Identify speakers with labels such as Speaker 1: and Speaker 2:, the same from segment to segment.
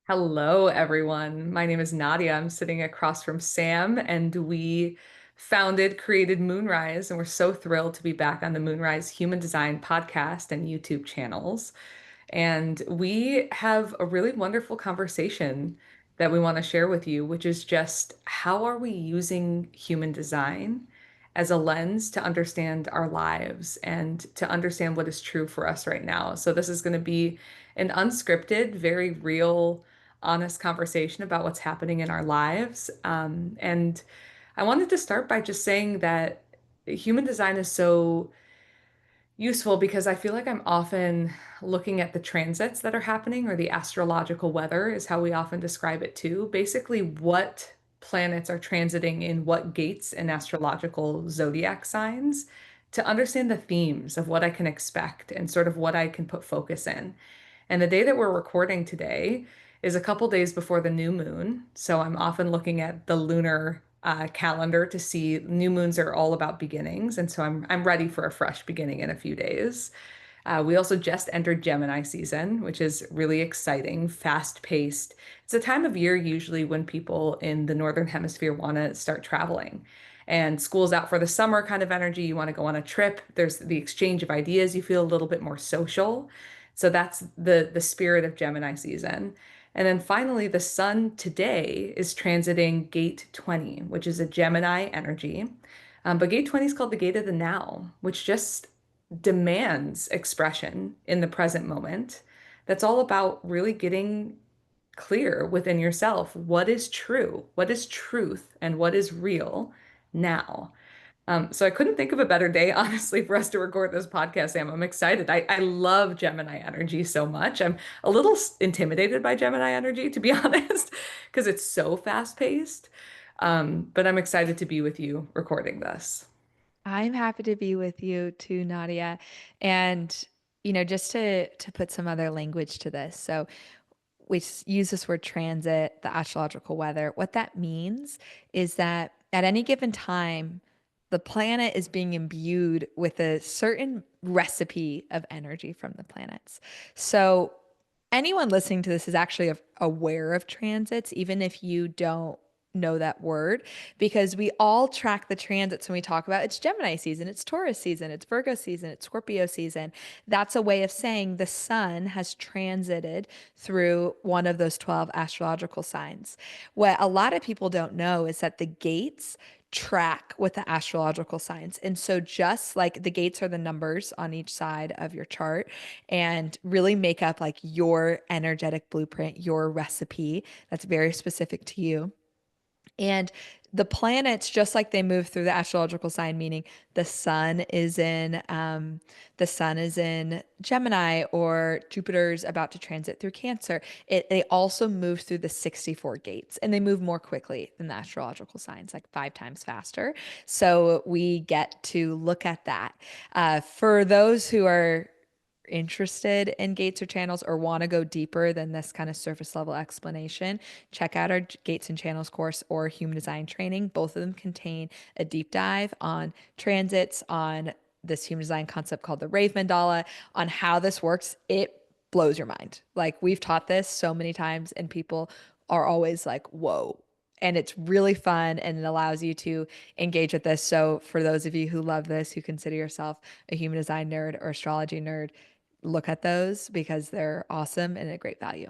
Speaker 1: Hello, everyone. My name is Nadia. I'm sitting across from Sam, and we created Moonrise, and we're so thrilled to be back on the Moonrise Human Design podcast and YouTube channels. And we have a really wonderful conversation that we want to share with you, which is just how are we using human design as a lens to understand our lives and to understand what is true for us right now. So this is going to be an unscripted, very real, honest conversation about what's happening in our lives. And I wanted to start by just saying that human design is so useful because I feel like I'm often looking at the transits that are happening, or the astrological weather is how we often describe it too. Basically, what planets are transiting in what gates in astrological zodiac signs to understand the themes of what I can expect and sort of what I can put focus in. And the day that we're recording today is a couple days before the new moon. So I'm often looking at the lunar calendar to see new moons are all about beginnings. And so I'm ready for a fresh beginning in a few days. We also just entered Gemini season, which is really exciting, fast-paced. It's a time of year usually when people in the Northern Hemisphere want to start traveling. And school's out for the summer kind of energy. You want to go on a trip. There's the exchange of ideas. You feel a little bit more social. So that's the spirit of Gemini season. And then finally, the sun today is transiting gate 20, which is a Gemini energy. But gate 20 is called the gate of the now, which just demands expression in the present moment. That's all about really getting clear within yourself what is true, what is truth, and what is real now. So I couldn't think of a better day, honestly, for us to record this podcast, Sam. I'm excited. I love Gemini energy so much. I'm a little intimidated by Gemini energy, to be honest, because it's so fast-paced. But I'm excited to be with you recording this.
Speaker 2: I'm happy to be with you too, Nadia. And just to put some other language to this. So use this word transit, the astrological weather. What that means is that at any given time, the planet is being imbued with a certain recipe of energy from the planets. So anyone listening to this is actually aware of transits, even if you don't know that word, because we all track the transits when we talk about it's Gemini season, it's Taurus season, it's Virgo season, it's Scorpio season. That's a way of saying the sun has transited through one of those 12 astrological signs. What a lot of people don't know is that the gates track with the astrological signs. And so just like the gates are the numbers on each side of your chart and really make up like your energetic blueprint, your recipe that's very specific to you. And the planets, just like they move through the astrological sign, meaning the sun is in the sun is in Gemini or Jupiter's about to transit through Cancer. They also move through the 64 gates, and they move more quickly than the astrological signs, like 5 times faster. So we get to look at that. For those who are interested in gates or channels or want to go deeper than this kind of surface level explanation, check out our gates and channels course or human design training. Both of them contain a deep dive on transits, on this human design concept called the Rave Mandala, on how this works. It blows your mind. Like we've taught this so many times, and people are always like, whoa. And it's really fun and it allows you to engage with this. So, for those of you who love this, who consider yourself a human design nerd or astrology nerd, look at those because they're awesome and a great value.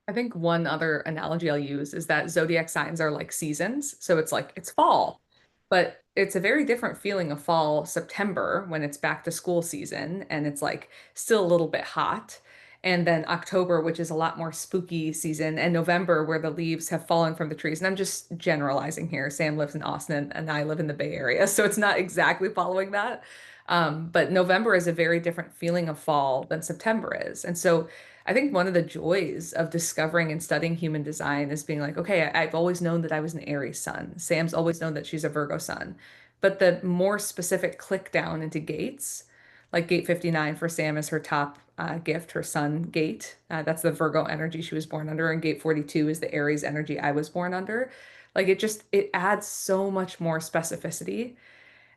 Speaker 1: I think one other analogy I'll use is that zodiac signs are like seasons. So it's like it's fall, but it's a very different feeling of fall, September, when it's back to school season and it's like still a little bit hot. And then October, which is a lot more spooky season, and November, where the leaves have fallen from the trees. And I'm just generalizing here. Sam lives in Austin and I live in the Bay Area, so it's not exactly following that. But November is a very different feeling of fall than September is. And so I think one of the joys of discovering and studying human design is being like, okay, I've always known that I was an Aries sun. Sam's always known that she's a Virgo sun. But the more specific click down into gates, like gate 59 for Sam is her top gift, her sun gate. That's the Virgo energy she was born under. And gate 42 is the Aries energy I was born under. Like it adds so much more specificity.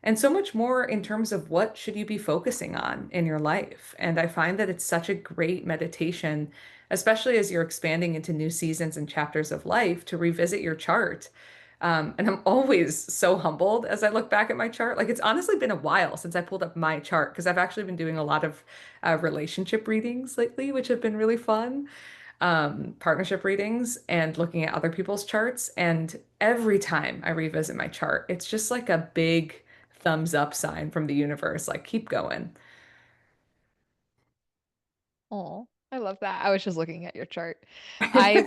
Speaker 1: and so much more in terms of what should you be focusing on in your life. And I find that it's such a great meditation, especially as you're expanding into new seasons and chapters of life, to revisit your chart. And I'm always so humbled as I look back at my chart. Like it's honestly been a while since I pulled up my chart because I've actually been doing a lot of relationship readings lately, which have been really fun, partnership readings and looking at other people's charts. And every time I revisit my chart, it's just like a big thumbs up sign from the universe, like keep going.
Speaker 2: Oh, I love that. I was just looking at your chart.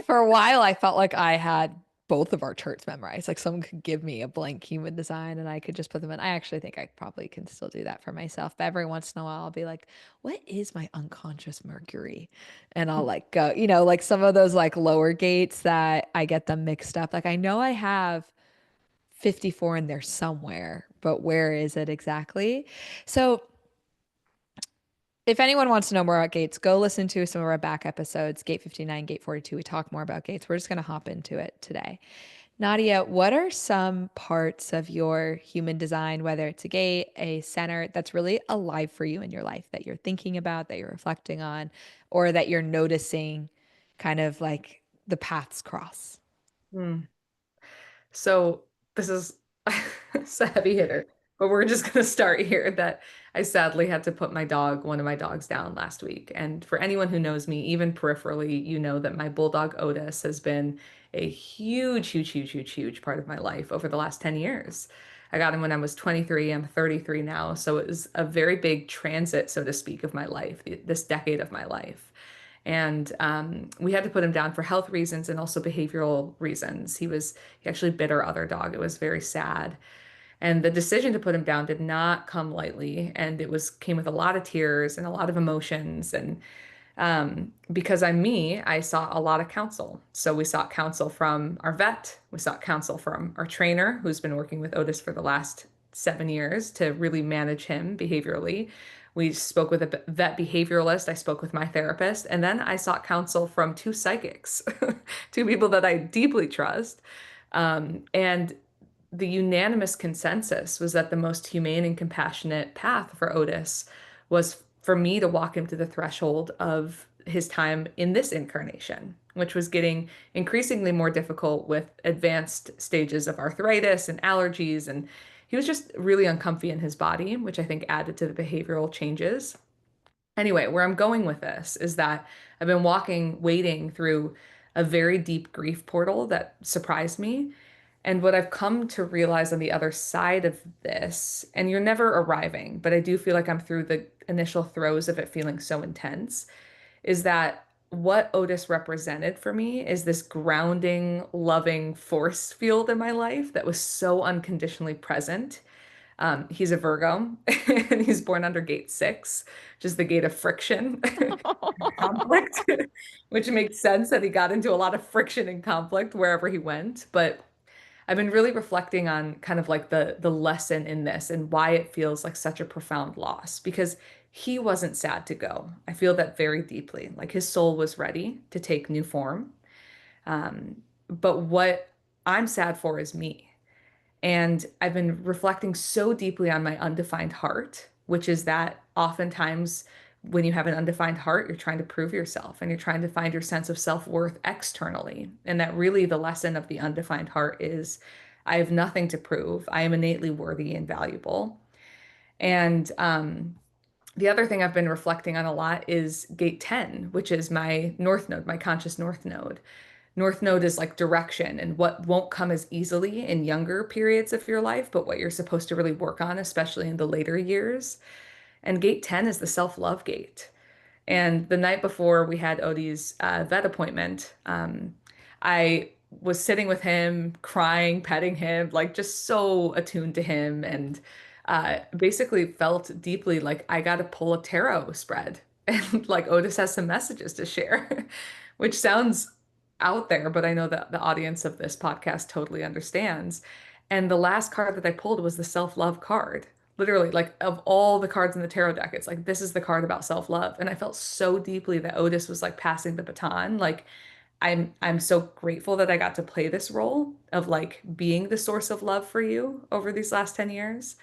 Speaker 2: For a while, I felt like I had both of our charts memorized. Like someone could give me a blank human design and I could just put them in. I actually think I probably can still do that for myself. But every once in a while, I'll be like, what is my unconscious Mercury? And I'll like go, like some of those like lower gates that I get them mixed up. Like I know I have 54 in there somewhere, but where is it exactly? So, if anyone wants to know more about gates, go listen to some of our back episodes, Gate 59, Gate 42. We talk more about gates. We're just going to hop into it today. Nadia, what are some parts of your human design, whether it's a gate, a center, that's really alive for you in your life that you're thinking about, that you're reflecting on, or that you're noticing kind of like the paths cross?
Speaker 1: Hmm. So this is it's a heavy hitter, but we're just gonna start here that I sadly had to put one of my dogs down last week. And for anyone who knows me, even peripherally, you know that my bulldog Otis has been a huge, huge, huge, huge, huge part of my life over the last 10 years. I got him when I was 23. I'm 33 now. So it was a very big transit, so to speak, of my life, this decade of my life. And we had to put him down for health reasons and also behavioral reasons. He actually bit our other dog. It was very sad. And the decision to put him down did not come lightly. And came with a lot of tears and a lot of emotions. And because I'm me, I sought a lot of counsel. So we sought counsel from our vet, we sought counsel from our trainer, who's been working with Otis for the last 7 years to really manage him behaviorally. We spoke with a vet behavioralist. I spoke with my therapist, and then I sought counsel from two psychics, two people that I deeply trust. And the unanimous consensus was that the most humane and compassionate path for Otis was for me to walk him to the threshold of his time in this incarnation, which was getting increasingly more difficult with advanced stages of arthritis and allergies. And he was just really uncomfy in his body, which I think added to the behavioral changes. Anyway, where I'm going with this is that I've been wading through a very deep grief portal that surprised me. And what I've come to realize on the other side of this, and you're never arriving, but I do feel like I'm through the initial throes of it feeling so intense, is that what Otis represented for me is this grounding, loving force field in my life that was so unconditionally present. He's a Virgo and he's born under gate 6, which is the gate of friction, conflict, which makes sense that he got into a lot of friction and conflict wherever he went. But I've been really reflecting on kind of like the lesson in this and why it feels like such a profound loss because he wasn't sad to go. I feel that very deeply. Like his soul was ready to take new form. But what I'm sad for is me. And I've been reflecting so deeply on my undefined heart, which is that oftentimes when you have an undefined heart, you're trying to prove yourself and you're trying to find your sense of self-worth externally. And that really the lesson of the undefined heart is I have nothing to prove. I am innately worthy and valuable. And the other thing I've been reflecting on a lot is gate 10, which is my north node, my conscious north node. North node is like direction and what won't come as easily in younger periods of your life, but what you're supposed to really work on, especially in the later years. And gate 10 is the self-love gate. And the night before we had Odie's vet appointment, I was sitting with him, crying, petting him, like just so attuned to him, and basically felt deeply like I got to pull a tarot spread. And like Otis has some messages to share, which sounds out there, but I know that the audience of this podcast totally understands. And the last card that I pulled was the self-love card. Literally, like of all the cards in the tarot deck, it's like this is the card about self-love. And I felt so deeply that Otis was like passing the baton. Like I'm so grateful that I got to play this role of like being the source of love for you over these last 10 years.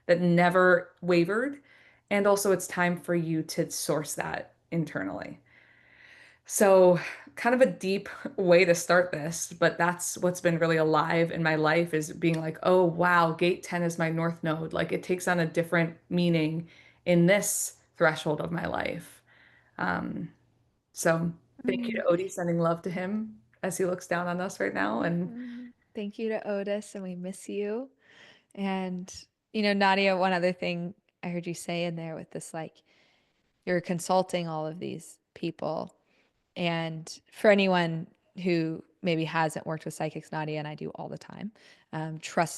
Speaker 1: that never wavered. And also, it's time for you to source that internally. So, kind of a deep way to start this, but that's what's been really alive in my life is being like, oh, wow, gate 10 is my north node. Like it takes on a different meaning in this threshold of my life. Um, so, thank you to
Speaker 2: Mm,
Speaker 1: Odie, sending love to him as he looks down on us right now. And
Speaker 2: Thank you to Otis, and we miss you. And, Nadia, one other thing I heard you say in there with this, like, you're consulting all of these people. And for anyone who maybe hasn't worked with psychics, Nadia and I do all the time,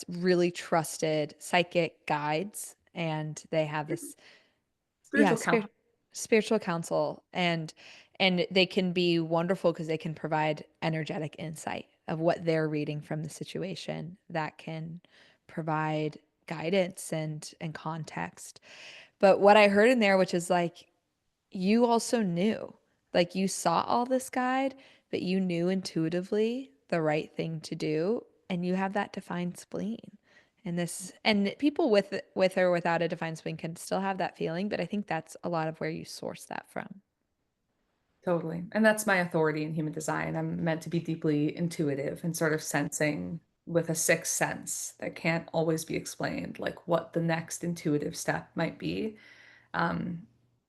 Speaker 2: really trusted psychic guides. And they have this, yeah,
Speaker 1: spiritual counsel.
Speaker 2: spiritual counsel. And they can be wonderful because they can provide energetic insight of what they're reading from the situation that can provide guidance and context. But what I heard in there, which is like, you also knew, like you saw all this guide, but you knew intuitively the right thing to do, and you have that defined spleen. And people with or without a defined spleen can still have that feeling, but I think that's a lot of where you source that from.
Speaker 1: Totally. And that's my authority in human design. I'm meant to be deeply intuitive and sort of sensing with a sixth sense that can't always be explained, like what the next intuitive step might be. Um,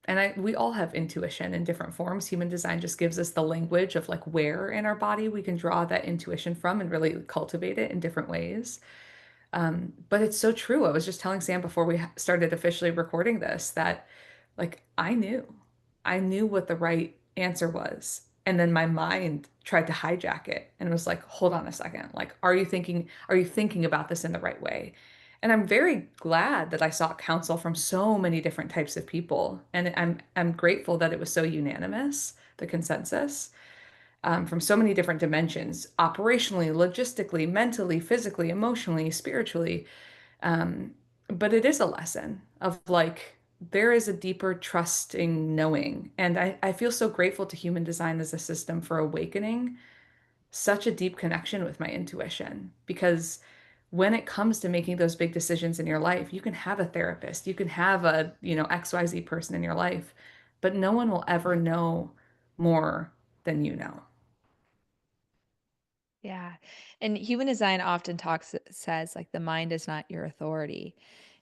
Speaker 1: and we all have intuition in different forms. Human design just gives us the language of like where in our body we can draw that intuition from and really cultivate it in different ways. But it's so true. I was just telling Sam before we started officially recording this that like I knew what the right answer was. And then my mind tried to hijack it and was like, hold on a second. Like, are you thinking about this in the right way? And I'm very glad that I sought counsel from so many different types of people. And I'm grateful that it was so unanimous, the consensus, from so many different dimensions, operationally, logistically, mentally, physically, emotionally, spiritually. Um, but it is a lesson of like, there is a deeper trusting knowing. And I feel so grateful to human design as a system for awakening such a deep connection with my intuition. Because when it comes to making those big decisions in your life, you can have a therapist, you can have a, XYZ person in your life, but no one will ever know more than you know.
Speaker 2: Yeah. And human design often says like the mind is not your authority.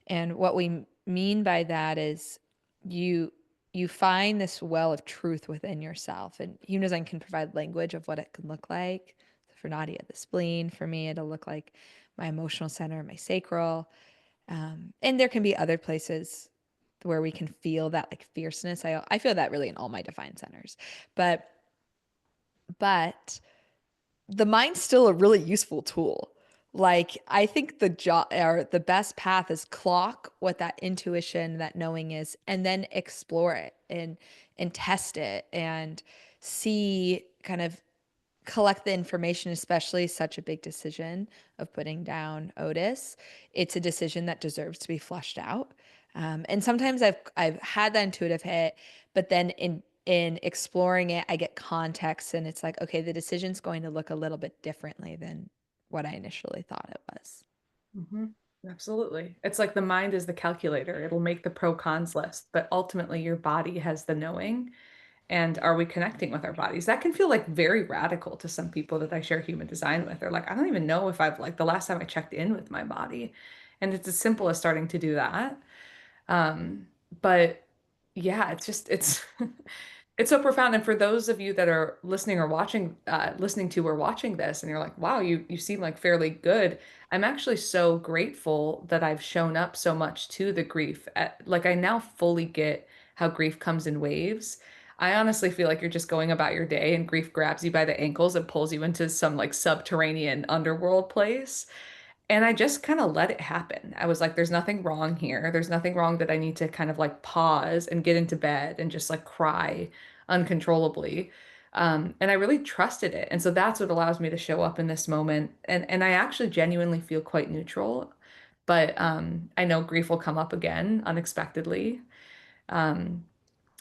Speaker 2: And what we mean by that is you you find this well of truth within yourself. And human design can provide language of what it can look like. So for Nadia, the spleen. For me, it'll look like my emotional center, my sacral. And there can be other places where we can feel that like fierceness. I feel that really in all my defined centers. But but the mind's still a really useful tool. Like I think the job or the best path is clock what that intuition, that knowing is, and then explore it and test it and see kind of collect the information, especially such a big decision of putting down Otis. It's a decision that deserves to be flushed out. And sometimes I've had that intuitive hit, but then in exploring it, I get context, and it's like, okay, the decision's going to look a little bit differently than what I initially thought it was.
Speaker 1: Hmm. Absolutely. It's like the mind is the calculator. It'll make the pro cons list, but ultimately your body has the knowing. And are we connecting with our bodies? That can feel like very radical to some people that I share human design with. They're like, I don't even know if I've like the last time I checked in with my body. And it's as simple as starting to do that. Um, but yeah, it's it's so profound. And for those of you that are listening or watching, listening to or watching this, and you're like, wow, you seem like fairly good. I'm actually so grateful that I've shown up so much to the grief. Like I now fully get how grief comes in waves. I honestly feel like you're just going about your day and grief grabs you by the ankles and pulls you into some like subterranean underworld place. And I just kind of let it happen. I was like, there's nothing wrong here. There's nothing wrong that I need to kind of like pause and get into bed and just like cry uncontrollably. And I really trusted it. And so that's what allows me to show up in this moment. And I actually genuinely feel quite neutral. But I know grief will come up again unexpectedly. Um,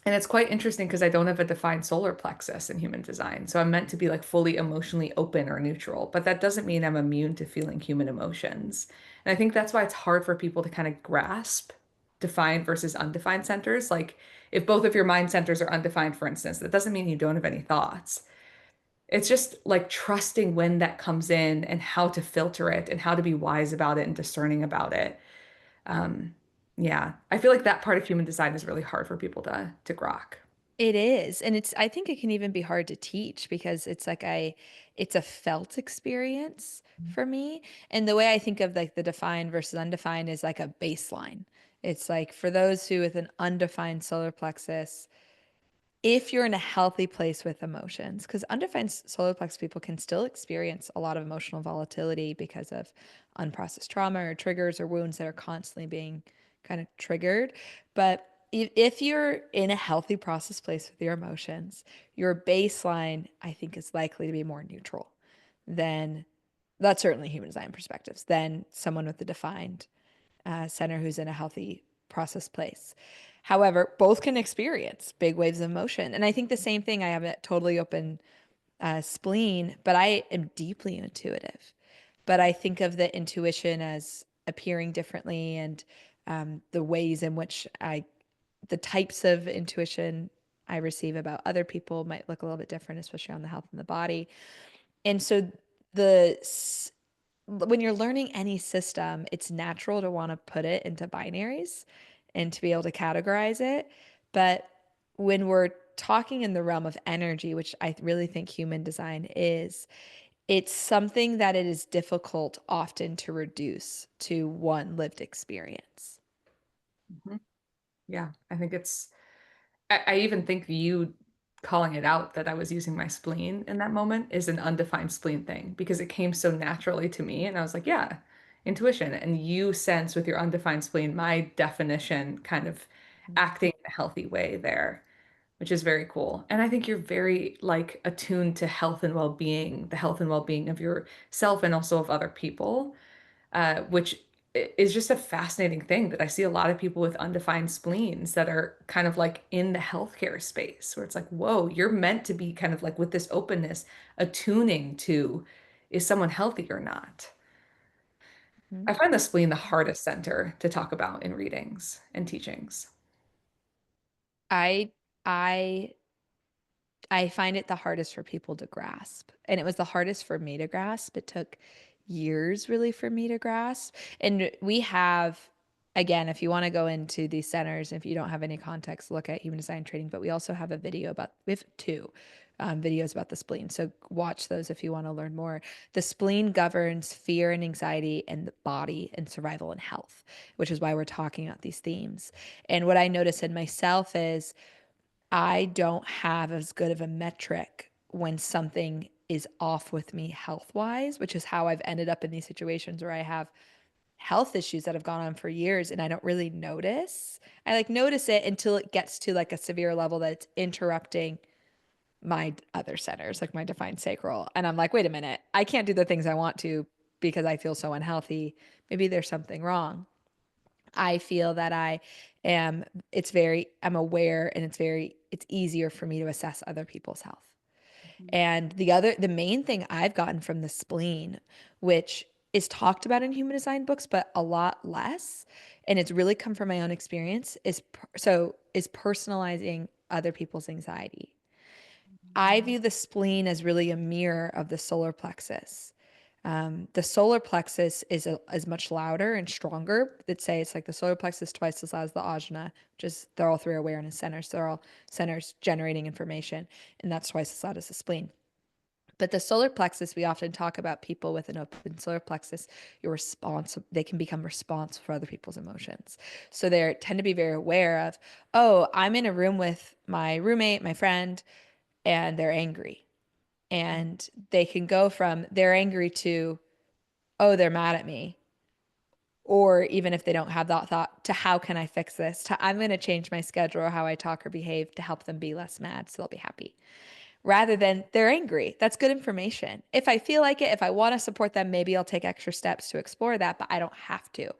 Speaker 1: And it's quite interesting because I don't have a defined solar plexus in human design. So I'm meant to be like fully emotionally open or neutral, but that doesn't mean I'm immune to feeling human emotions. And I think that's why it's hard for people to kind of grasp defined versus undefined centers. Like if both of your mind centers are undefined, for instance, that doesn't mean you don't have any thoughts. It's just like trusting when that comes in and how to filter it and how to be wise about it and discerning about it. Um, yeah, I feel like that part of human design is really hard for people to grok.
Speaker 2: It is. And it's I think it can even be hard to teach because it's a felt experience for me. And the way I think of like the defined versus undefined is like a baseline. It's like for those who with an undefined solar plexus, if you're in a healthy place with emotions, because undefined solar plex people can still experience a lot of emotional volatility because of unprocessed trauma or triggers or wounds that are constantly being kind of triggered. But if you're in a healthy process place with your emotions, your baseline, I think, is likely to be more neutral than that's certainly human design perspectives than someone with a defined center who's in a healthy process place. However, both can experience big waves of emotion. And I think the same thing, I have a totally open spleen, but I am deeply intuitive. But I think of the intuition as appearing differently and the ways in which the types of intuition I receive about other people might look a little bit different, especially on the health and the body. And so the when you're learning any system, it's natural to want to put it into binaries and to be able to categorize it. But when we're talking in the realm of energy, which I really think human design is, it's something that it is difficult often to reduce to one lived experience.
Speaker 1: Mhm. Yeah, I think I even think you calling it out that I was using my spleen in that moment is an undefined spleen thing because it came so naturally to me. And I was like, yeah, intuition. And you sense with your undefined spleen, my definition kind of acting in a healthy way there, which is very cool. And I think you're very like attuned to health and well-being, the health and well-being of yourself and also of other people, which is just a fascinating thing that I see a lot of people with undefined spleens that are kind of like in the healthcare space where it's like, whoa, you're meant to be kind of like with this openness, attuning to is someone healthy or not.
Speaker 2: Mhm.
Speaker 1: I find the spleen the hardest center to talk about in readings and teachings.
Speaker 2: I I I find it the hardest for people to grasp. And it was the hardest for me to grasp. It took years really for me to grasp. And we have, again, if you want to go into these centers, if you don't have any context, look at human design training. But we also have a video about, we have two videos about the spleen. So watch those if you want to learn more. The spleen governs fear and anxiety and the body and survival and health, which is why we're talking about these themes. And what I notice in myself is, I don't have as good of a metric when something is off with me health wise, which is how I've ended up in these situations where I have health issues that have gone on for years and I don't really notice. I like notice it until it gets to like a severe level that it's interrupting my other centers, like my defined sacral. And I'm like, wait a minute, I can't do the things I want to because I feel so unhealthy. Maybe there's something wrong. I feel that I'm aware and it's easier for me to assess other people's health. And the main thing I've gotten from the spleen, which is talked about in human design books, but a lot less, and it's really come from my own experience, is personalizing other people's anxiety. I view the spleen as really a mirror of the solar plexus. The solar plexus is much louder and stronger. They'd say it's like the solar plexus twice as loud as the ajna, which is they're all three awareness centers. They're all centers generating information, and that's twice as loud as the spleen. But the solar plexus, we often talk about people with an open solar plexus, they can become responsive for other people's emotions. So they tend to be very aware of, oh, I'm in a room with my roommate, my friend, and they're angry. And they can go from they're angry to, oh, they're mad at me. Or even if they don't have that thought, to how can I fix this? To I'm going to change my schedule or how I talk or behave to help them be less mad so they'll be happy. Rather than they're angry. That's good information. If I feel like it, if I want to support them, maybe I'll take extra steps to explore that, but I don't have to.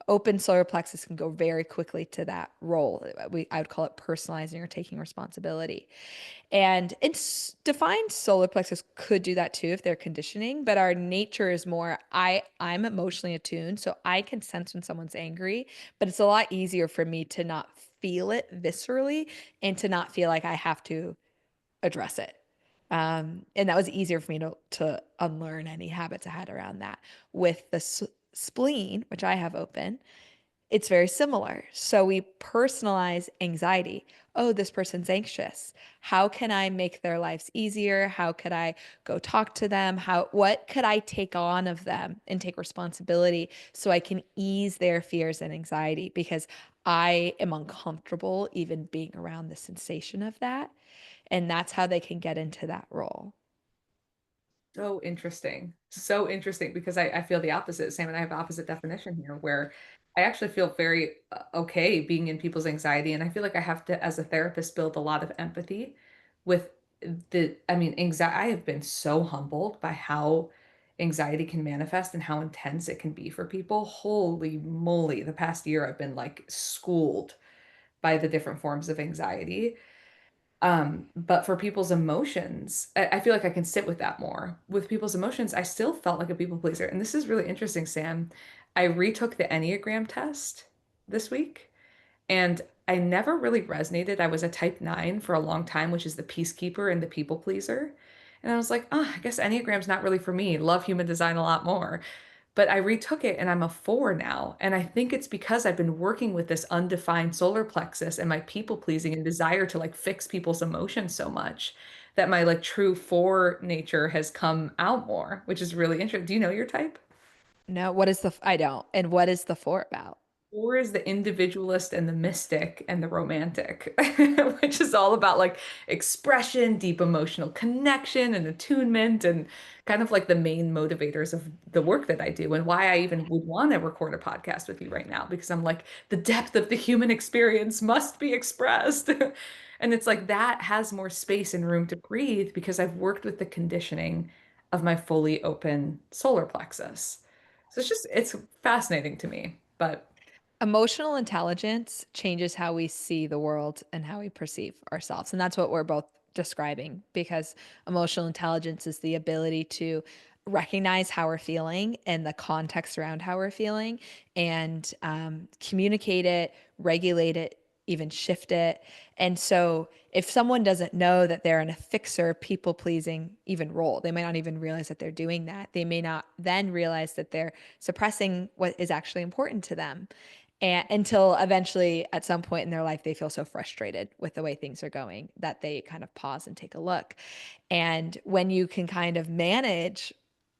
Speaker 2: Open solar plexus can go very quickly to that role. I would call it personalizing or taking responsibility. And it's defined solar plexus could do that too if they're conditioning, but our nature is more I'm emotionally attuned, so I can sense when someone's angry, but it's a lot easier for me to not feel it viscerally and to not feel like I have to address it. And that was easier for me to unlearn any habits I had around that. With the spleen, which I have open, it's very similar. So we personalize anxiety. Oh, this person's anxious. How can I make their lives easier? How could I go talk to them? What could I take on of them and take responsibility so I can ease their fears and anxiety because I am uncomfortable even being around the sensation of that. And that's how they can get into that role.
Speaker 1: So interesting. So interesting because I feel the opposite. Sam and I have opposite definition here where I actually feel very okay being in people's anxiety. And I feel like I have to, as a therapist, build a lot of empathy with anxiety. I have been so humbled by how anxiety can manifest and how intense it can be for people. Holy moly, the past year I've been like schooled by the different forms of anxiety. But for people's emotions, I feel like I can sit with that more. With people's emotions, I still felt like a people pleaser. And this is really interesting, Sam. I retook the Enneagram test this week, and I never really resonated. I was a type 9 for a long time, which is the peacekeeper and the people pleaser. And I was like, oh, I guess Enneagram's not really for me. Love human design a lot more. But I retook it and I'm a 4 now. And I think it's because I've been working with this undefined solar plexus and my people pleasing and desire to like fix people's emotions so much that my like true 4 nature has come out more, which is really interesting. Do you know your type?
Speaker 2: No, what is the, I don't. And what is the four about?
Speaker 1: Or is the individualist and the mystic and the romantic, which is all about like expression, deep emotional connection and attunement, and kind of like the main motivators of the work that I do and why I even would want to record a podcast with you right now, because I'm like, the depth of the human experience must be expressed. And it's like that has more space and room to breathe because I've worked with the conditioning of my fully open solar plexus. So it's fascinating to me, but.
Speaker 2: Emotional intelligence changes how we see the world and how we perceive ourselves. And that's what we're both describing because emotional intelligence is the ability to recognize how we're feeling and the context around how we're feeling and communicate it, regulate it, even shift it. And so if someone doesn't know that they're in a fixer, people pleasing even role, they might not even realize that they're doing that. They may not then realize that they're suppressing what is actually important to them and until eventually at some point in their life they feel so frustrated with the way things are going that they kind of pause and take a look. And when you can kind of manage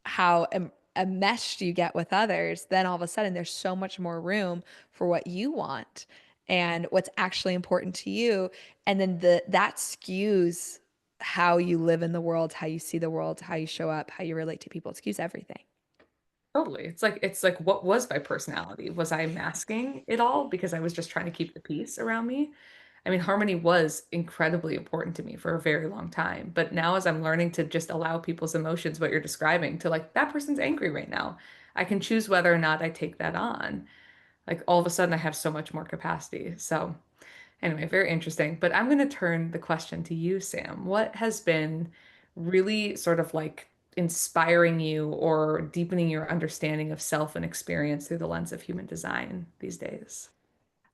Speaker 2: how enmeshed you get with others, then all of a sudden there's so much more room for what you want and what's actually important to you. And then that skews how you live in the world, how you see the world, how you show up, how you relate to people. It skews everything.
Speaker 1: Totally. It's like what was my personality? Was I masking it all because I was just trying to keep the peace around me? I mean, harmony was incredibly important to me for a very long time. But now as I'm learning to just allow people's emotions, what you're describing, to like that person's angry right now. I can choose whether or not I take that on. Like all of a sudden I have so much more capacity. So anyway, very interesting. But I'm going to turn the question to you, Sam. What has been really sort of like inspiring you or deepening your understanding of self and experience through the lens of human design these days?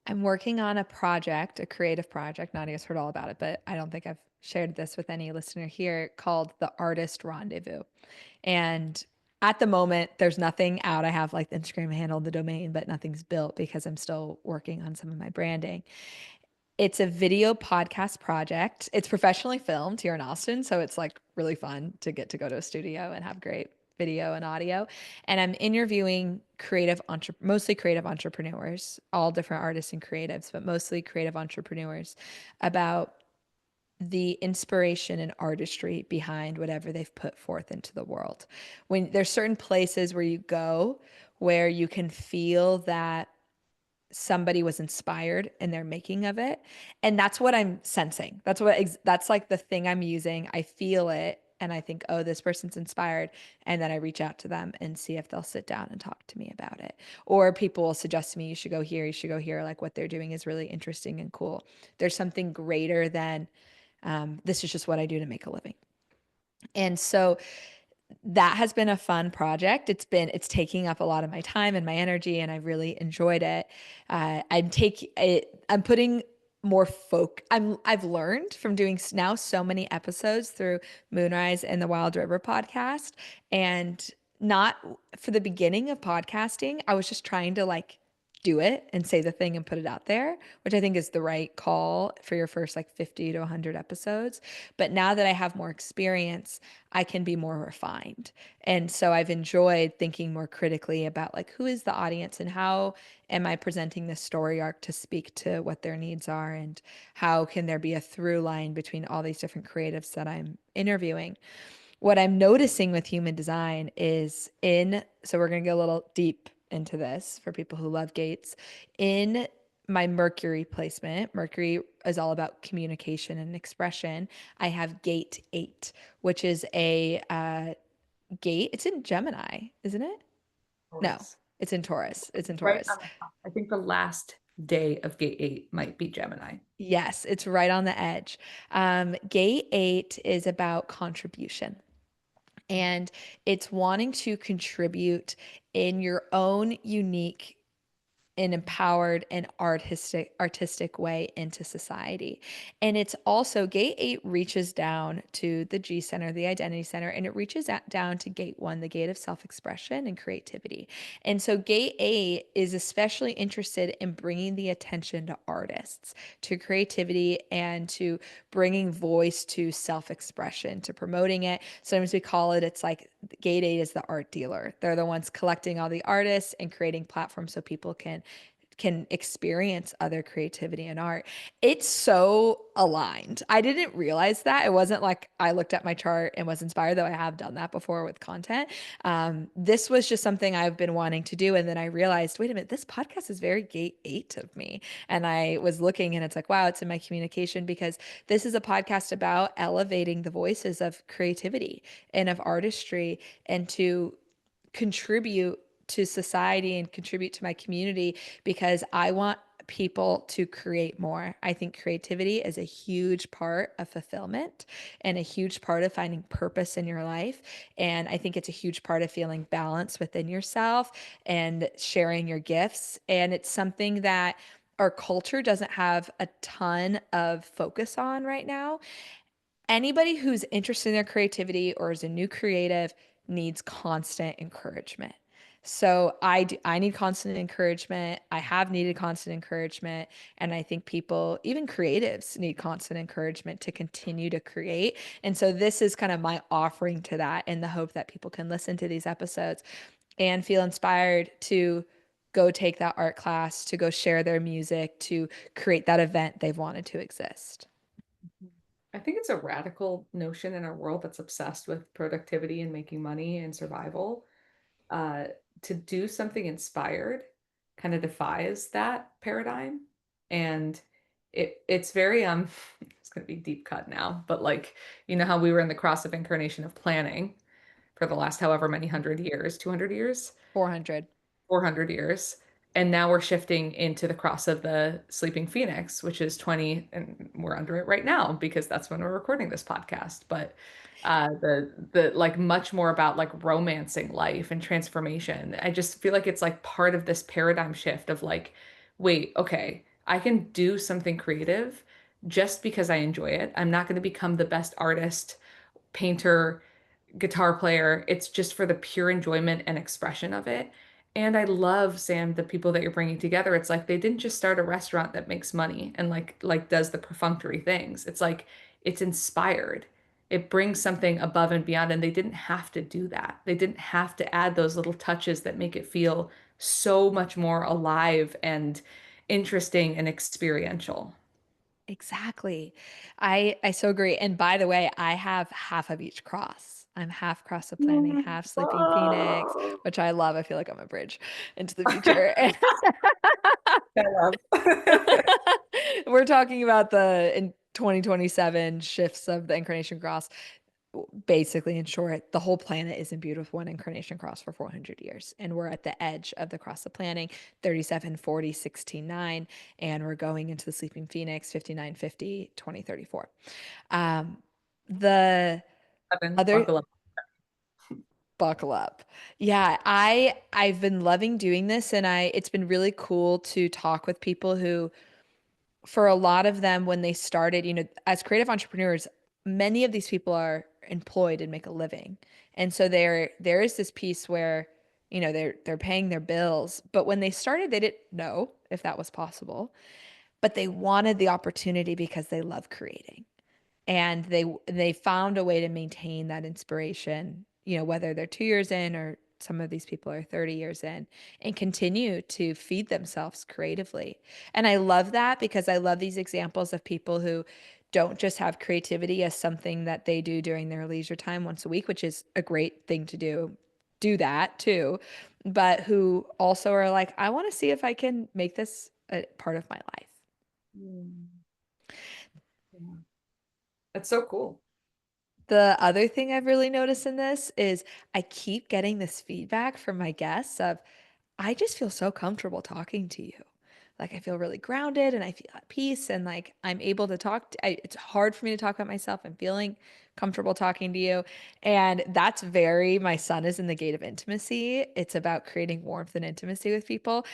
Speaker 2: I'm working on a project, a creative project. Nadia's heard all about it, but I don't think I've shared this with any listener here called the Artist Rendezvous. And at the moment, there's nothing out. I have like the Instagram handle, the domain, but nothing's built because I'm still working on some of my branding. It's a video podcast project. It's professionally filmed here in Austin, so it's like really fun to get to go to a studio and have great video and audio. And I'm interviewing mostly creative entrepreneurs, all different artists and creatives, but mostly creative entrepreneurs about the inspiration and artistry behind whatever they've put forth into the world. When there's certain places where you go where you can feel that somebody was inspired in their making of it, and that's what I'm sensing. That's like the thing I'm using. I feel it and I think, oh, this person's inspired. And then I reach out to them and see if they'll sit down and talk to me about it. Or people will suggest to me, you should go here, you should go here. Like what they're doing is really interesting and cool. There's something greater than this is just what I do to make a living. And so that has been a fun project. It's taking up a lot of my time and my energy, and I've really enjoyed it. I'm putting more I've learned from doing now so many episodes through Moonrise and the Wild River podcast, and not for the beginning of podcasting, I was just trying to like do it and say the thing and put it out there, which I think is the right call for your first like 50 to 100 episodes. But now that I have more experience, I can be more refined. And so I've enjoyed thinking more critically about like who is the audience and how am I presenting this story arc to speak to what their needs are, and how can there be a through line between all these different creatives that I'm interviewing. What I'm noticing with human design is so we're going to go a little deep into this for people who love gates. In my Mercury placement, Mercury is all about communication and expression. I have gate 8, which is a gate. It's in Gemini, isn't it? No,
Speaker 1: Taurus.
Speaker 2: it's in Taurus. It's in
Speaker 1: Right
Speaker 2: Taurus.
Speaker 1: on the top. I think the last day of gate 8 might be Gemini.
Speaker 2: Yes, it's right on the edge. Gate 8 is about contribution. And it's wanting to contribute in your own unique and empowered and artistic way into society. And it's also gate 8 reaches down to the G center, the identity center, and it reaches down to gate 1, the gate of self-expression and creativity. And so gate 8 is especially interested in bringing the attention to artists, to creativity, and to bringing voice to self-expression, to promoting it. Sometimes we call it, it's like gate 8 is the art dealer. They're the ones collecting all the artists and creating platforms so people can experience other creativity and art. It's so aligned. I didn't realize that. It wasn't like I looked at my chart and was inspired, though I have done that before with content. This was just something I've been wanting to do. And then I realized, wait a minute, this podcast is very gate 8 of me. And I was looking and it's like, wow, it's in my communication, because this is a podcast about elevating the voices of creativity and of artistry, and to contribute to society and contribute to my community, because I want people to create more. I think creativity is a huge part of fulfillment and a huge part of finding purpose in your life. And I think it's a huge part of feeling balance within yourself and sharing your gifts. And it's something that our culture doesn't have a ton of focus on right now. Anybody who's interested in their creativity or is a new creative needs constant encouragement. So I need constant encouragement. I have needed constant encouragement, and I think people, even creatives, need constant encouragement to continue to create. And so this is kind of my offering to that, in the hope that people can listen to these episodes and feel inspired to go take that art class, to go share their music, to create that event they've wanted to exist.
Speaker 1: I think it's a radical notion in our world that's obsessed with productivity and making money and survival. Uh, to do something inspired kind of defies that paradigm. And it's very it's gonna be deep cut now, but like you know how we were in the cross of incarnation of planning for the last however many 100 years, 200 years?
Speaker 2: 400.
Speaker 1: 400 years. And now we're shifting into the cross of the sleeping phoenix, which is 20, and we're under it right now because that's when we're recording this podcast. But the like much more about like romancing life and transformation. I just feel like it's like part of this paradigm shift of like, wait, okay, I can do something creative just because I enjoy it. I'm not going to become the best artist, painter, guitar player. It's just for the pure enjoyment and expression of it. And I love, Sam, the people that you're bringing together. It's like they didn't just start a restaurant that makes money and like does the perfunctory things. It's like it's inspired. It brings something above and beyond, and they didn't have to do that. They didn't have to add those little touches that make it feel so much more alive and interesting and experiential.
Speaker 2: Exactly. I so agree. And by the way, I have half of each cross. I'm half cross of planning, half sleeping phoenix,
Speaker 1: Oh,
Speaker 2: which I love. I feel like I'm a bridge into the future.
Speaker 1: I love.
Speaker 2: We're talking about the in 2027 shifts of the incarnation cross. basically, in short, the whole planet is imbued with one incarnation cross for 400 years. And we're at the edge of the cross of planning, 37, 40, 16, 9. And we're going into the sleeping phoenix, 59, 50, 2034. Um, the
Speaker 1: Evan,
Speaker 2: other
Speaker 1: buckle up.
Speaker 2: buckle up. Yeah, I've been loving doing this, and I it's been really cool to talk with people who, for a lot of them, when they started, as creative entrepreneurs, many of these people are employed and make a living. And so there is this piece where, they're paying their bills, but when they started, they didn't know if that was possible, but they wanted the opportunity because they love creating, and they found a way to maintain that inspiration, whether they're 2 years in or some of these people are 30 years in, and continue to feed themselves creatively. And I love that because I love these examples of people who don't just have creativity as something that they do during their leisure time once a week, which is a great thing to do that too, but who also are like, I want to see if I can make this a part of my life.
Speaker 1: Mm, yeah. That's so cool.
Speaker 2: The other thing I've really noticed in this is I keep getting this feedback from my guests of, I just feel so comfortable talking to you. Like I feel really grounded and I feel at peace and like I'm able to it's hard for me to talk about myself. I'm feeling comfortable talking to you. And that's very, my son is in the gate of intimacy. It's about creating warmth and intimacy with people.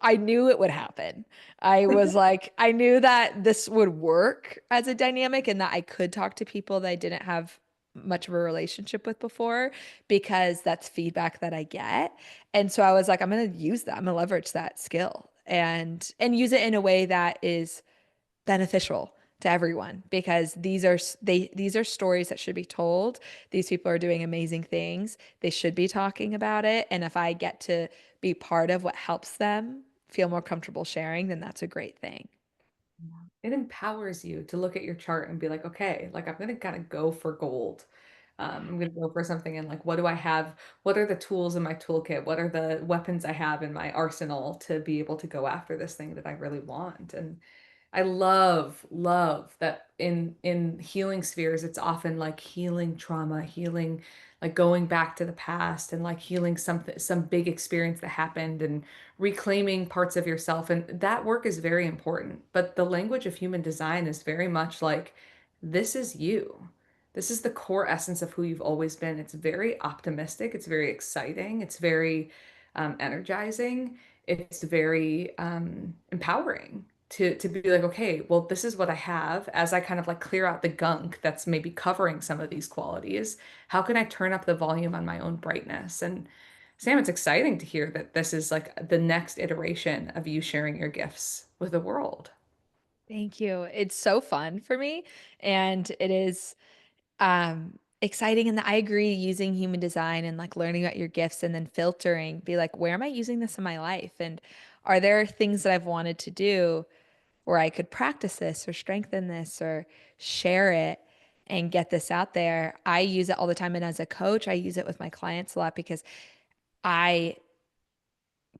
Speaker 2: I knew it would happen. I was like, I knew that this would work as a dynamic and that I could talk to people that I didn't have much of a relationship with before because that's feedback that I get. And so I was like, I'm going to use that. I'm going to leverage that skill and use it in a way that is beneficial to everyone because these are stories that should be told. These people are doing amazing things. They should be talking about it. And if I get to be part of what helps them feel more comfortable sharing, then that's a great thing.
Speaker 1: Yeah. It empowers you to look at your chart and be like, okay, like I'm gonna kind of go for gold. I'm gonna go for something and like, what do I have? What are the tools in my toolkit? What are the weapons I have in my arsenal to be able to go after this thing that I really want? And I love that in healing spheres, it's often like healing trauma, healing like going back to the past and like healing something, some big experience that happened and reclaiming parts of yourself. And that work is very important. But the language of human design is very much like this is you. This is the core essence of who you've always been. It's very optimistic. It's very exciting. It's very energizing. It's very empowering to be like, okay, well, this is what I have. As I kind of like clear out the gunk that's maybe covering some of these qualities, how can I turn up the volume on my own brightness? And Sam, it's exciting to hear that this is like the next iteration of you sharing your gifts with the world.
Speaker 2: Thank you. It's so fun for me. And it is exciting. And I agree, using human design and like learning about your gifts and then filtering, be like, where am I using this in my life? And are there things that I've wanted to do where I could practice this or strengthen this or share it and get this out there? I use it all the time. And as a coach, I use it with my clients a lot because I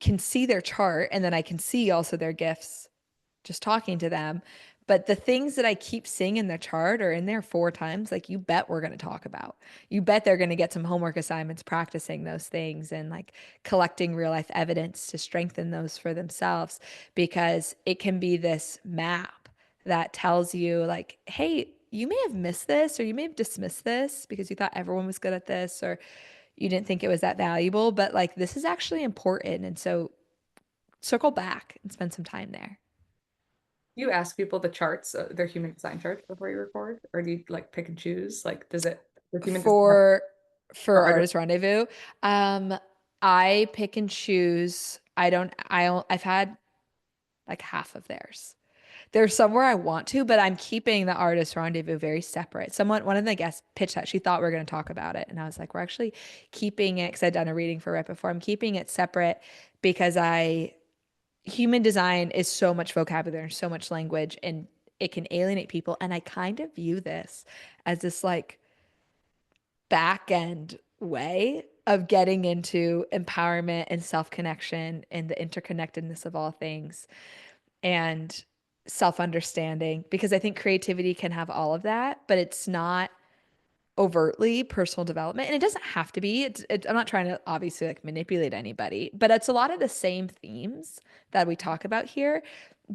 Speaker 2: can see their chart and then I can see also their gifts just talking to them. But the things that I keep seeing in the chart are in there 4 times. Like, you bet we're going to talk about. You bet they're going to get some homework assignments practicing those things and like collecting real life evidence to strengthen those for themselves because it can be this map that tells you, like, hey, you may have missed this or you may have dismissed this because you thought everyone was good at this or you didn't think it was that valuable. But like, this is actually important. And so circle back and spend some time there.
Speaker 1: You ask people the charts, their human design charts before you record, or do you like pick and choose? Like, does human design have
Speaker 2: for
Speaker 1: or
Speaker 2: for
Speaker 1: artist?
Speaker 2: artist rendezvous. um I pick and choose. I've had like half of theirs. There's somewhere I want to, but I'm keeping the artist rendezvous very separate. One of the guests pitched that. She thought we were going to talk about it, and I was like, we're actually keeping it because I'd done a reading for it before. I'm keeping it separate because I human design is so much vocabulary and so much language, and it can alienate people, and I kind of view this as this like back end way of getting into empowerment and self connection and the interconnectedness of all things and self understanding. Because I think creativity can have all of that, but it's not overtly personal development, and it doesn't have to be. I'm not trying to obviously like manipulate anybody, but it's a lot of the same themes that we talk about here,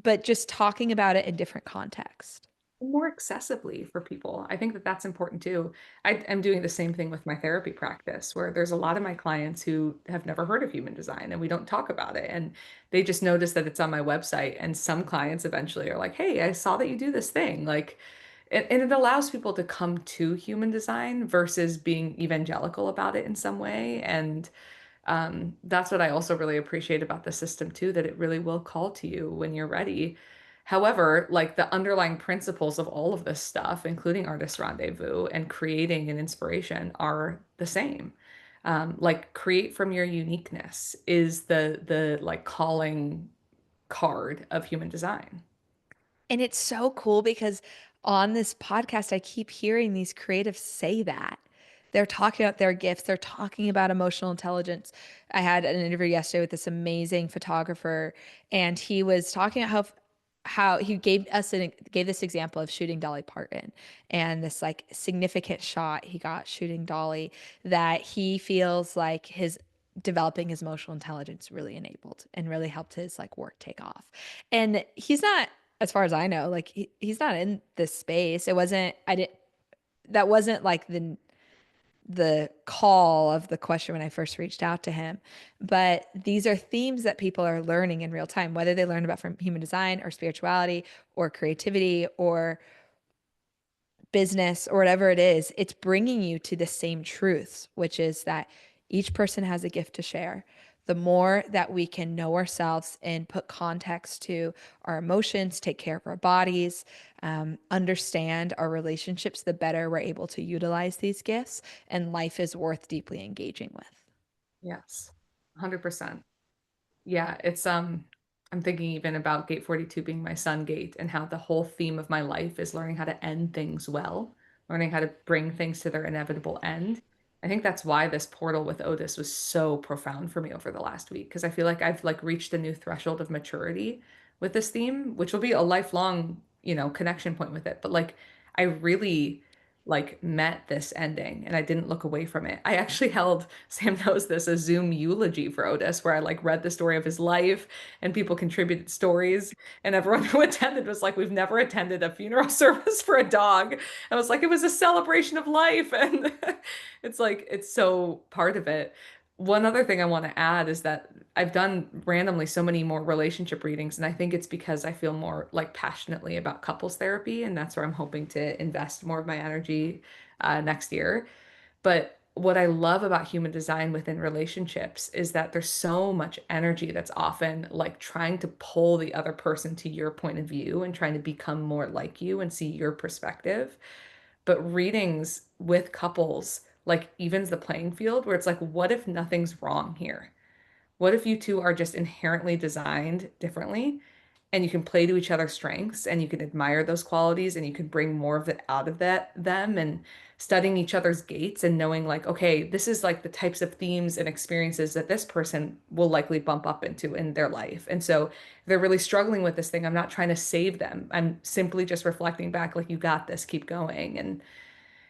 Speaker 2: but just talking about it in different context.
Speaker 1: More accessibly for people. I think that that's important too. I am doing the same thing with my therapy practice, where there's a lot of my clients who have never heard of human design and we don't talk about it. And they just notice that it's on my website. And some clients eventually are like, hey, I saw that you do this thing. Like, and it allows people to come to human design versus being evangelical about it in some way. And that's what I also really appreciate about the system too, that it really will call to you when you're ready. However, like the underlying principles of all of this stuff, including artist rendezvous and creating an inspiration, are the same. Like create from your uniqueness is the like calling card of human design.
Speaker 2: And it's so cool because on this podcast, I keep hearing these creatives say that. They're talking about their gifts, they're talking about emotional intelligence. I had an interview yesterday with this amazing photographer, and he was talking about how he gave this example of shooting Dolly Parton and this like significant shot he got shooting Dolly that he feels like his developing his emotional intelligence really enabled and really helped his like work take off. And he's not, as far as I know, like he's not in this space. It wasn't, I didn't, that wasn't like the call of the question when I first reached out to him. But these are themes that people are learning in real time, whether they learn about from human design or spirituality or creativity or business or whatever it is, it's bringing you to the same truths, which is that each person has a gift to share. The more that we can know ourselves and put context to our emotions, take care of our bodies, understand our relationships, the better we're able to utilize these gifts, and life is worth deeply engaging with.
Speaker 1: Yes, 100%. Yeah, it's I'm thinking even about gate 42 being my sun gate and how the whole theme of my life is learning how to end things well, learning how to bring things to their inevitable end. I think that's why this portal with Otis was so profound for me over the last week because I feel like I've like reached a new threshold of maturity with this theme, which will be a lifelong, connection point with it. But like I really like met this ending and I didn't look away from it. I actually held, Sam knows this, a Zoom eulogy for Otis where I like read the story of his life and people contributed stories and everyone who attended was like, we've never attended a funeral service for a dog. I was like, it was a celebration of life. And it's like, it's so part of it. One other thing I want to add is that I've done randomly so many more relationship readings, and I think it's because I feel more like passionately about couples therapy, and that's where I'm hoping to invest more of my energy next year. But what I love about human design within relationships is that there's so much energy that's often like trying to pull the other person to your point of view and trying to become more like you and see your perspective. But readings with couples like evens the playing field where it's like, what if nothing's wrong here? What if you two are just inherently designed differently and you can play to each other's strengths and you can admire those qualities and you can bring more of it out of them and studying each other's gates and knowing like, okay, this is like the types of themes and experiences that this person will likely bump up into in their life. And so if they're really struggling with this thing, I'm not trying to save them. I'm simply just reflecting back like, you got this, keep going. And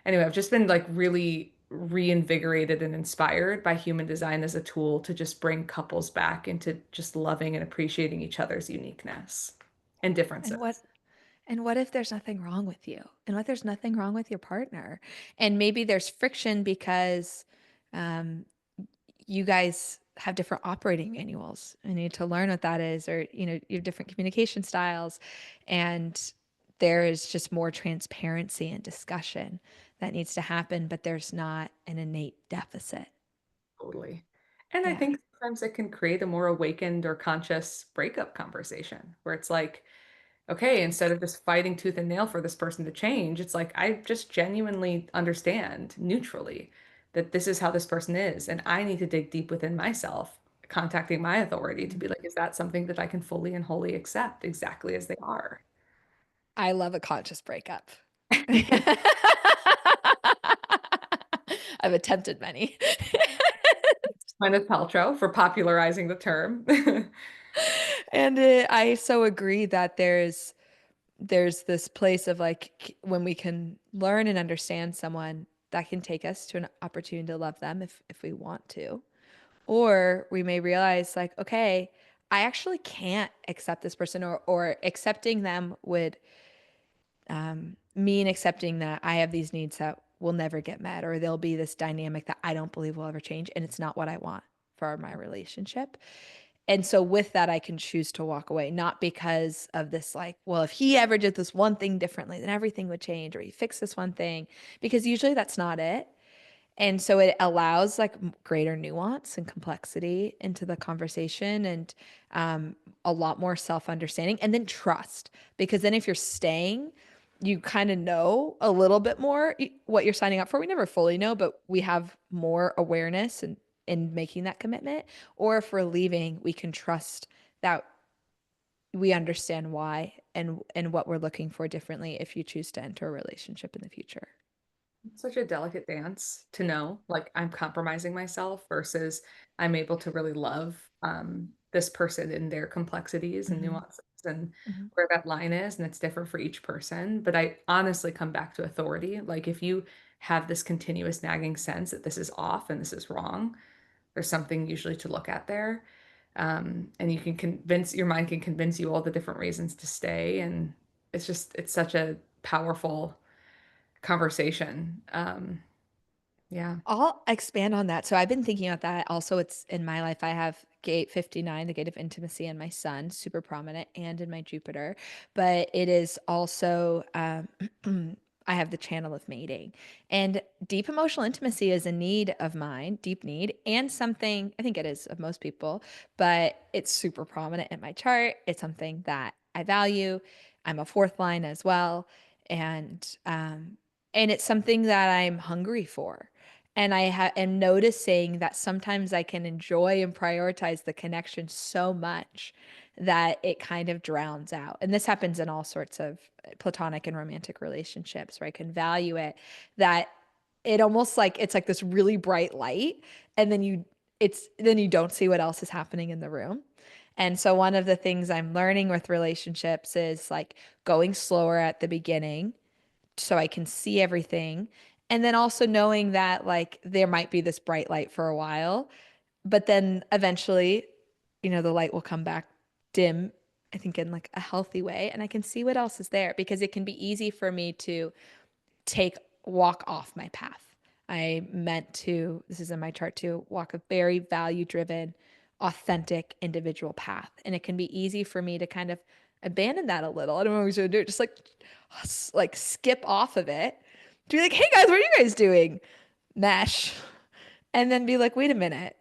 Speaker 1: anyway, I've just been like really reinvigorated and inspired by human design as a tool to just bring couples back into just loving and appreciating each other's uniqueness and
Speaker 2: And what
Speaker 1: differences.
Speaker 2: and what if there's nothing wrong with you? And what there's nothing wrong with your partner? And maybe there's friction because um, you guys have different operating manuals. You need to learn what that is, or you have different communication styles, and there is just more transparency and discussion that needs to happen, but there's not an innate deficit.
Speaker 1: Totally. And I
Speaker 2: Yeah.
Speaker 1: think sometimes it can create a more awakened or conscious breakup conversation where it's like, okay, instead of just fighting tooth and nail for this person to change, it's like I just genuinely understand neutrally that this is how this person is. And I need to dig deep within myself, contacting my authority to be like, is that something that I can fully and wholly accept exactly as they are?
Speaker 2: I love a conscious breakup. I've attempted many.
Speaker 1: Gwyneth Paltrow for popularizing the term.
Speaker 2: And I so agree that there's this place of like when we can learn and understand someone that can take us to an opportunity to love them if we want to. Or we may realize like, okay, I actually can't accept this person, or accepting them would mean accepting that I have these needs that will never get met, or there'll be this dynamic that I don't believe will ever change. And it's not what I want for my relationship. And so with that, I can choose to walk away, not because of this, like, well, if he ever did this one thing differently, then everything would change, or he fixed this one thing, because usually that's not it. And so it allows like greater nuance and complexity into the conversation, and a lot more self understanding, and then trust. Because then if you're staying, you kind of know a little bit more what you're signing up for. We never fully know, but we have more awareness and in making that commitment. Or if we're leaving, we can trust that we understand why and what we're looking for differently if you choose to enter a relationship in the future.
Speaker 1: It's such a delicate dance to know, like I'm compromising myself versus I'm able to really love this person and their complexities and
Speaker 2: Hmm.
Speaker 1: nuances and
Speaker 2: Hmm.
Speaker 1: where that line is, and it's different for each person. But I honestly come back to authority. Like if you have this continuous nagging sense that this is off and this is wrong, there's something usually to look at there. And you can convince your mind can convince you all the different reasons to stay. And it's such a powerful conversation. Yeah.
Speaker 2: I'll expand on that. So I've been thinking about that. Also, it's in my life. I have gate 59, the gate of intimacy, in my sun, super prominent, and in my Jupiter. But it is also, I have the channel of mating. And deep emotional intimacy is a need of mine, deep need, and something I think it is of most people, but it's super prominent in my chart. It's something that I value. I'm a fourth line as well. And it's something that I'm hungry for. And am noticing that sometimes I can enjoy and prioritize the connection so much that it kind of drowns out. And this happens in all sorts of platonic and romantic relationships where I can value it, that it almost like it's like this really bright light, and then you don't see what else is happening in the room. And so one of the things I'm learning with relationships is like going slower at the beginning so I can see everything. And then also knowing that like there might be this bright light for a while, but then eventually, the light will come back dim, I think in like a healthy way. And I can see what else is there, because it can be easy for me to take walk off my path. I meant to, this is in my chart too, walk a very value driven, authentic individual path. And it can be easy for me to kind of abandon that a little. I don't know what we're going to do. Just like skip off of it. To be like, hey guys, what are you guys doing? Mesh. And then be like, wait a minute.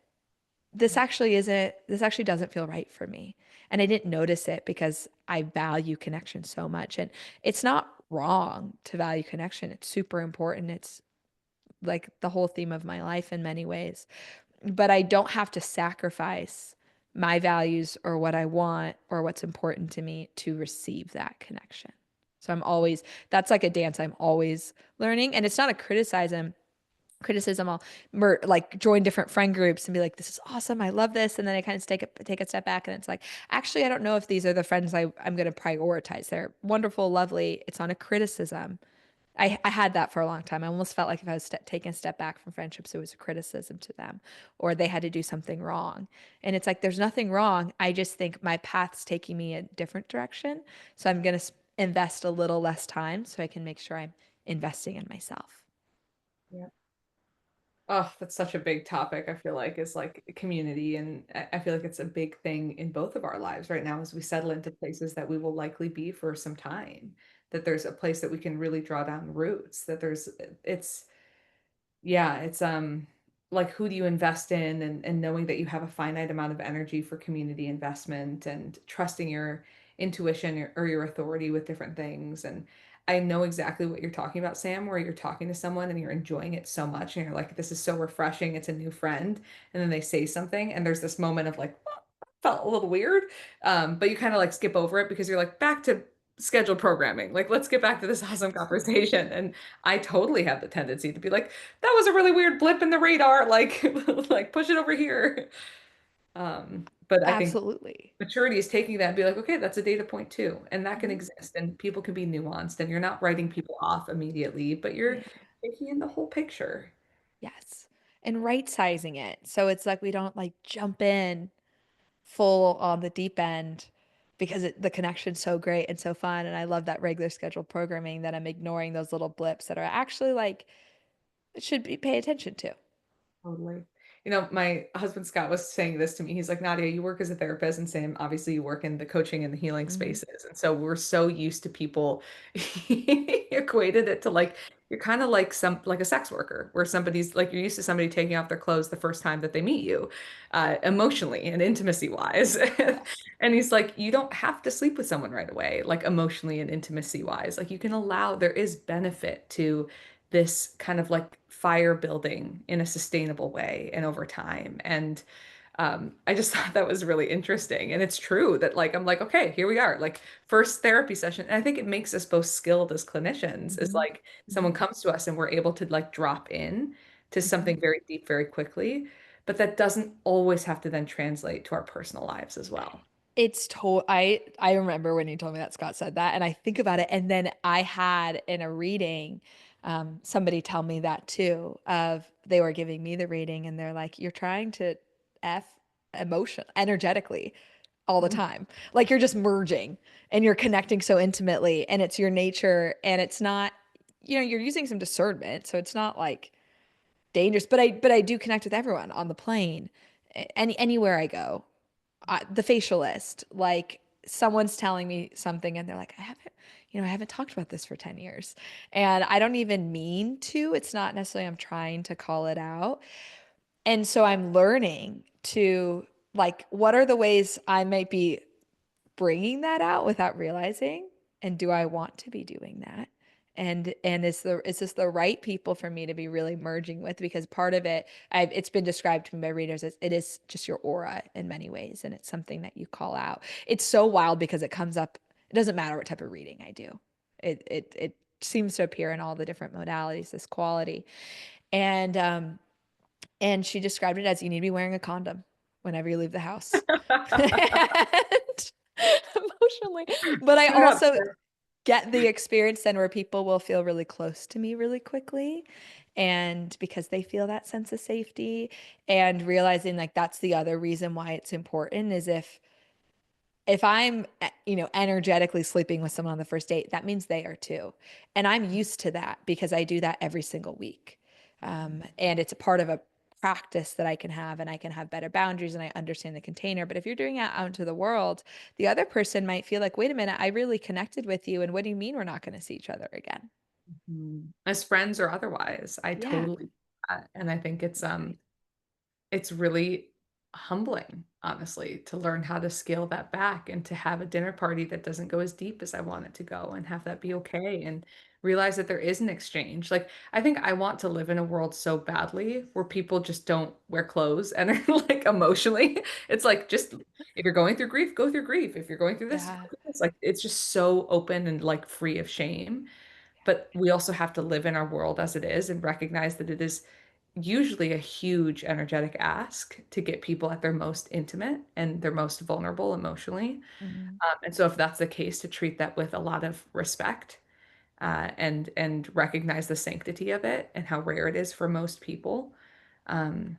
Speaker 2: This actually doesn't feel right for me. And I didn't notice it because I value connection so much. And it's not wrong to value connection. It's super important. It's like the whole theme of my life in many ways. But I don't have to sacrifice my values or what I want or what's important to me to receive that connection. So that's like a dance I'm always learning. And it's not a criticism. I'll like join different friend groups and be like, this is awesome. I love this. And then I kind of take a step back, and it's like, actually, I don't know if these are the friends I'm going to prioritize. They're wonderful, lovely. It's not a criticism. I had that for a long time. I almost felt like if I was taking a step back from friendships, it was a criticism to them, or they had to do something wrong. And it's like, there's nothing wrong. I just think my path's taking me a different direction. So I'm going to invest a little less time so I can make sure I'm investing in myself.
Speaker 1: Yeah. Oh, that's such a big topic. I feel like is like community, and I feel like it's a big thing in both of our lives right now as we settle into places that we will likely be for some time. That there's a place that we can really draw down roots. That there's it's Yeah, it's like who do you invest in, and knowing that you have a finite amount of energy for community investment and trusting your intuition or your authority with different things. And I know exactly what you're talking about, Sam, where you're talking to someone and you're enjoying it so much and you're like, this is so refreshing, it's a new friend, and then they say something and there's this moment of like, "Well, that felt a little weird." But you kind of like skip over it because you're like back to scheduled programming. Like, let's get back to this awesome conversation. And I totally have the tendency to be like, that was a really weird blip in the radar. Like, like push it over here. But I think
Speaker 2: Absolutely.
Speaker 1: maturity is taking that and be like, okay, that's a data point too. And that can
Speaker 2: Mhm.
Speaker 1: exist and people can be nuanced and you're not writing people off immediately, but you're
Speaker 2: Yeah.
Speaker 1: taking in the whole picture.
Speaker 2: Yes. And right sizing it. So it's like we don't like jump in full on the deep end because the connection's so great and so fun. And I love that regular scheduled programming that I'm ignoring those little blips that are actually like, it should be pay attention to.
Speaker 1: Totally. You know, my husband Scott was saying this to me. He's like, Nadia, you work as a therapist, and Sam, obviously, you work in the coaching and the healing
Speaker 2: Hmm.
Speaker 1: spaces. And so we're so used to people he equated it to like you're kind of like some like a sex worker, where somebody's like you're used to somebody taking off their clothes the first time that they meet you, emotionally and intimacy wise.
Speaker 2: Yes.
Speaker 1: And he's like, you don't have to sleep with someone right away, like emotionally and intimacy wise. Like you can allow, there is benefit to this kind of like fire building in a sustainable way and over time. And I just thought that was really interesting. And it's true that like I'm like, okay, here we are, like first therapy session. And I think it makes us both skilled as clinicians. Is
Speaker 2: Hmm.
Speaker 1: like
Speaker 2: Hmm.
Speaker 1: someone comes to us and we're able to like drop in to
Speaker 2: Hmm.
Speaker 1: something very deep very quickly. But that doesn't always have to then translate to our personal lives as well.
Speaker 2: It's to I remember when you told me that Scott said that, and I think about it, and then I had in a reading, somebody tell me that too. Of they were giving me the reading, and they're like, "You're trying to f emotion energetically all the
Speaker 1: Mhm.
Speaker 2: time, like you're just merging and you're connecting so intimately, and it's your nature, and it's not, you're using some discernment, so it's not like dangerous. But I do connect with everyone on the plane, anywhere I go, the facialist, like someone's telling me something and they're like, I haven't talked about this for 10 years. And I don't even mean to. It's not necessarily I'm trying to call it out. And so I'm learning to like, what are the ways I might be bringing that out without realizing? And do I want to be doing that? And is this the right people for me to be really merging with? Because part of it, it's been described to me by readers as it is just your aura in many ways, and it's something that you call out. It's so wild because it comes up. It doesn't matter what type of reading I do. It seems to appear in all the different modalities. This quality, and and she described it as you need to be wearing a condom whenever you leave the house. And emotionally. But I
Speaker 1: Tune up.
Speaker 2: also get the experience then where people will feel really close to me really quickly. And because they feel that sense of safety and realizing like that's the other reason why it's important is if I'm, energetically sleeping with someone on the first date, that means they are too. And I'm used to that because I do that every single week. And it's a part of a practice that I can have, and I can have better boundaries and I understand the container. But if you're doing it out into the world, the other person might feel like, wait a minute, I really connected with you. And what do you mean we're not going to see each other again?
Speaker 1: As friends or otherwise, I
Speaker 2: Yeah,
Speaker 1: totally, and I think
Speaker 2: exactly.
Speaker 1: it's really humbling, honestly, to learn how to scale that back and to have a dinner party that doesn't go as deep as I want it to go and have that be okay and realize that there is an exchange. Like, I think I want to live in a world so badly where people just don't wear clothes and are like emotionally, it's like just if you're going through grief, go through grief. If you're going through this,
Speaker 2: Yeah.
Speaker 1: go through this. Like, it's just so open and like free of shame. But we also have to live in our world as it is and recognize that it is usually a huge energetic ask to get people at their most intimate and their most vulnerable emotionally.
Speaker 2: Mhm.
Speaker 1: And so if that's the case, to treat that with a lot of respect, and recognize the sanctity of it and how rare it is for most people. Um,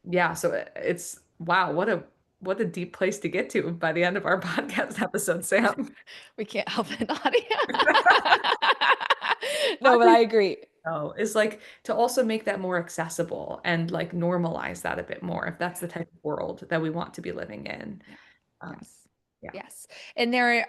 Speaker 1: yeah, so it's wow, what a deep place to get to by the end of our podcast episode, Sam.
Speaker 2: We can't help it, Nadia. No, but I agree.
Speaker 1: Oh, is like to also make that more accessible and like normalize that a bit more if that's
Speaker 2: Yeah.
Speaker 1: the type of world that we want to be living in.
Speaker 2: Yeah.
Speaker 1: Um,
Speaker 2: Yes.
Speaker 1: yeah.
Speaker 2: Yes. And there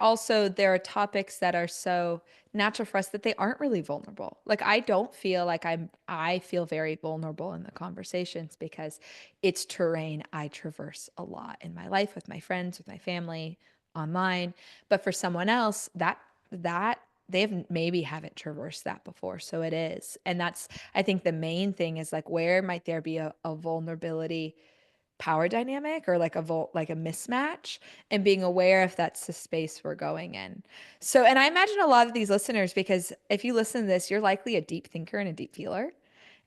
Speaker 2: are topics that are so natural for us that they aren't really vulnerable. Like I don't feel like I feel very vulnerable in the conversations because it's terrain I traverse a lot in my life with my friends, with my family, online. But for someone else, that they've maybe haven't traversed that before. So it is. And that's I think the main thing is like where might there be a vulnerability power dynamic or like like a mismatch, and being aware if that's the space we're going in. So, and I imagine a lot of these listeners, because if you listen to this, you're likely a deep thinker and a deep feeler.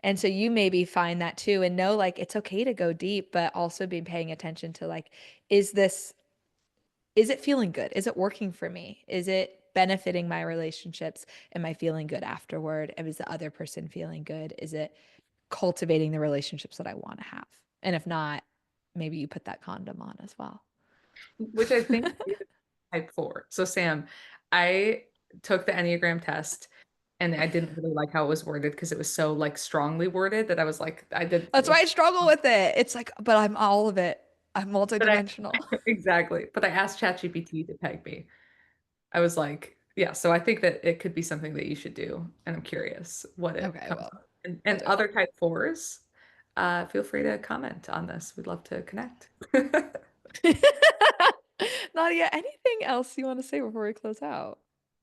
Speaker 2: And so you maybe find that too and know like it's okay to go deep, but also be paying attention to like, is this, is it feeling good? Is it working for me? Is it benefiting my relationships? Am I feeling good afterward? And is the other person feeling good? Is it cultivating the relationships that I want to have? And if not, maybe you put that condom on as well.
Speaker 1: Which I think is type four. So Sam, I took the Enneagram test and I didn't really like how it was worded because it was so like strongly worded that I was like, I did,
Speaker 2: That's why I struggle with it. It's like, but I'm all of it. I'm
Speaker 1: but I
Speaker 2: multidimensional.
Speaker 1: exactly. But I asked ChatGPT to peg me. I was like, yeah, so I think that it could be something that you should do. And I'm curious what it
Speaker 2: Okay,
Speaker 1: comes
Speaker 2: well,
Speaker 1: up.
Speaker 2: I'll
Speaker 1: And
Speaker 2: do
Speaker 1: other type fours, feel free to comment on this. We'd love to connect.
Speaker 2: it. Nadia, anything else you want to say before we close out?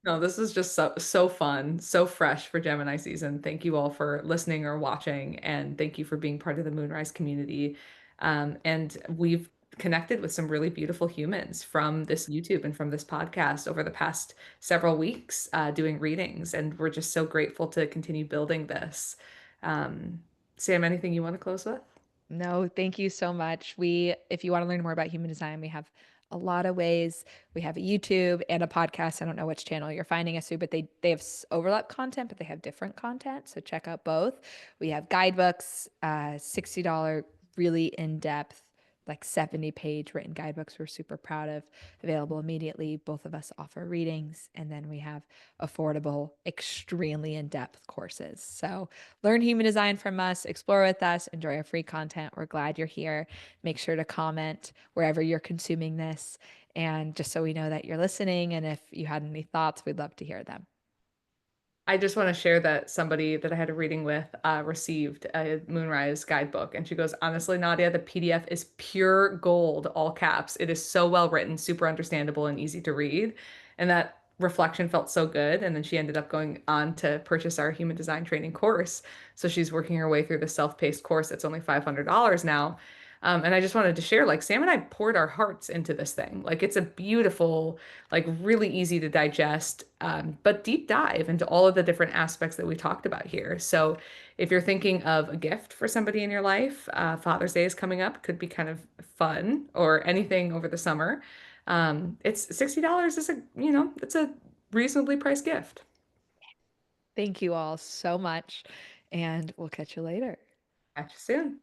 Speaker 1: No, this is just so fun, so fresh for Gemini season. Thank you all for listening or watching, and thank you for being part of the Moonrise community. And we've connected with some really beautiful humans from this YouTube and from this podcast over the past several weeks, doing readings, and we're just so grateful to continue building this. Um, Sam, anything you want to close with?
Speaker 2: No, thank you so much. If you want to learn more about human design, we have a lot of ways. We have a YouTube and a podcast. I don't know which channel you're finding us through, but they have overlap content, but they have different content. So check out both. We have guidebooks, $60, really in depth, like 70-page written guidebooks we're super proud of, available immediately. Both of us offer readings, and then we have affordable, extremely in depth courses. So learn human design from us, explore with us, enjoy our free content. We're glad you're here. Make sure to comment wherever you're consuming this. And just so we know that you're listening, and if you had any thoughts, we'd love to hear them.
Speaker 1: I just want to share that somebody that I had a reading with received a Moonrise guidebook. And she goes, honestly, Nadia, the PDF is pure gold, all caps. It is so well written, super understandable, and easy to read. And that reflection felt so good. And then she ended up going on to purchase our human design training course. So she's working her way through the self-paced course. It's only $500 now. And I just wanted to share, like, Sam and I poured our hearts into this thing. Like, it's a beautiful, like, really easy to digest, but deep dive into all of the different aspects that we talked about here. So, if you're thinking of a gift for somebody in your life, Father's Day is coming up, could be kind of fun, or anything over the summer. It's $60 is it's a reasonably priced gift.
Speaker 2: Thank you all so much, and we'll catch you later.
Speaker 1: Catch you soon.